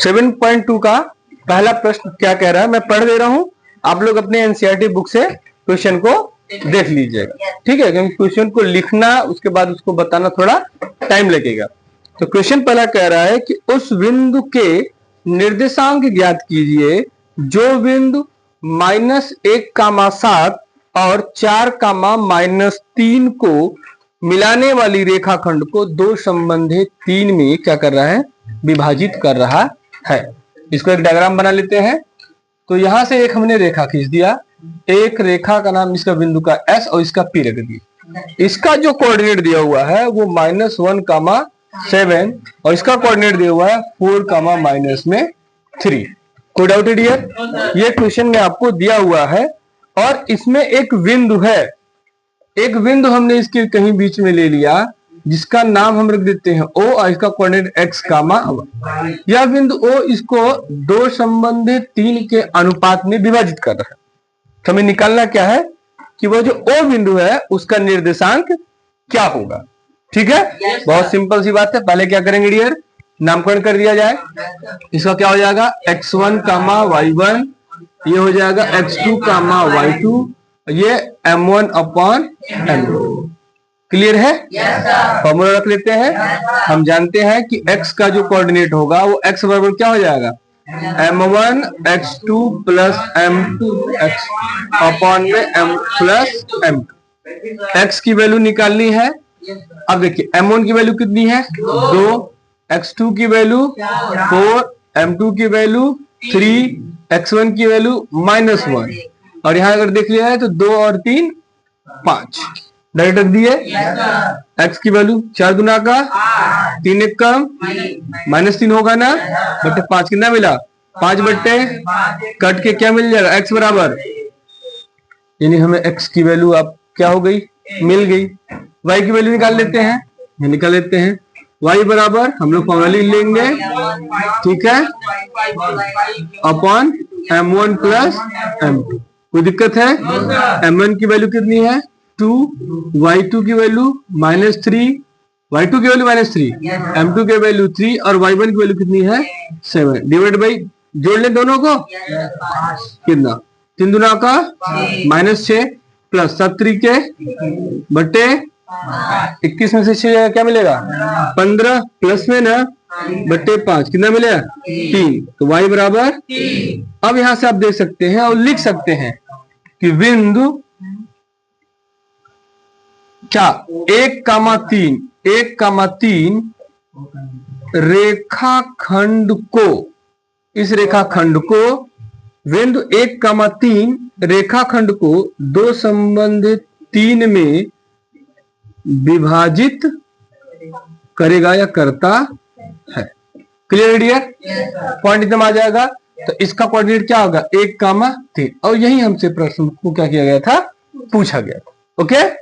7.2 का पहला प्रश्न क्या कह रहा है, मैं पढ़ दे रहा हूं, आप लोग अपने एनसीईआरटी बुक से क्वेश्चन को देख लीजिएगा, ठीक है, क्योंकि क्वेश्चन को लिखना उसके बाद उसको बताना थोड़ा टाइम लगेगा। तो क्वेश्चन पहला कह रहा है कि उस बिंदु के निर्देशांक ज्ञात कीजिए जो बिंदु -1,7 और 4,-3 को मिलाने वाली रेखाखंड को दो संबंधित 3 में क्या कर रहा है, विभाजित कर रहा है। इसको एक डायग्राम बना लेते हैं। तो यहां से एक हमने रेखा खींच दिया, एक रेखा का नाम इसका बिंदु का S और इसका P रख दिया। इसका जो कोऑर्डिनेट दिया हुआ है वो -1,7 और इसका कोऑर्डिनेट दिया हुआ है 4,-3। कोई डाउट है डियर? ये क्वेश्चन में आपको दिया हुआ है और इसमें एक बिंदु है, एक बिंदु हमने इसके कहीं बीच में ले लिया जिसका नाम हम रख देते हैं O और इसका कोऑर्डिनेट x, यह बिंदु O इसको दो संबंधित 3 के अनुपात में विभाजित कर रहा है। तो हमें निकालना क्या है कि वो जो O बिंदु है उसका निर्देशांक क्या होगा, ठीक है। बहुत सिंपल सी बात है। पहले क्या करेंगे डियर, नामकरण कर दिया जाए। इसका क्या हो जाएगा, x1, y1, ये हो जाएगा x2, y2, ये m1/m2। क्लियर है? फॉर्मूला रख लेते हैं। हम जानते हैं कि x का जो कोऑर्डिनेट होगा वो x बराबर क्या हो जाएगा, m1 x2 plus m2 x upon में m प्लस m2। x की वैल्यू निकालनी है। अब देखिए m1 की वैल्यू कितनी है, 2, x2 की वैल्यू 4, m2 की वैल्यू 3, x1 की वैल्यू -1 और यहां अगर देख लिया है तो 2 और 3 5 डायरेक्ट रख दिए। x की वैल्यू 4 गुना का 3 एक कम -3 होगा ना, बटे 5 कितना मिला, 5 बट्टे कट के क्या मिल जाएगा, x बराबर, यानी हमें x की वैल्यू अब क्या हो गई, मिल गई। y की वैल्यू निकाल लेते हैं, ये निकाल लेते हैं। y बराबर हम लोग फॉर्मूला लिख लेंगे, ठीक है, अपॉन m1 प्लस m2। कोई दिक्कत है? m1 की वैल्यू कितनी है 2, y2 की वैल्यू -3, y2 की वैल्यू -3, m2 की वैल्यू 3 और y1 की वैल्यू कितनी है 7। डिवाइड बाई, जोड़ ले दोनों को, कितना, 3 दुना का -6 प्लस 7 3 बटे 21 में से 6 क्या मिलेगा, 15 प्लस में ना बटे 5 कितना मिलेगा 3। तो y बराबर, अब यहां से आप देख सकते हैं और लिख सकते हैं कि बिंदु क्या 1,3 रेखाखंड को, इस रेखाखंड को बिंदु 1,3 रेखाखंड को दो संबंधित 3 में विभाजित करेगा या करता है। Clear dear? पॉइंट एकदम आ जाएगा। तो इसका कोऑर्डिनेट क्या होगा, 1,3 और यही हमसे प्रश्न को क्या किया गया था, पूछा गया था। ओके।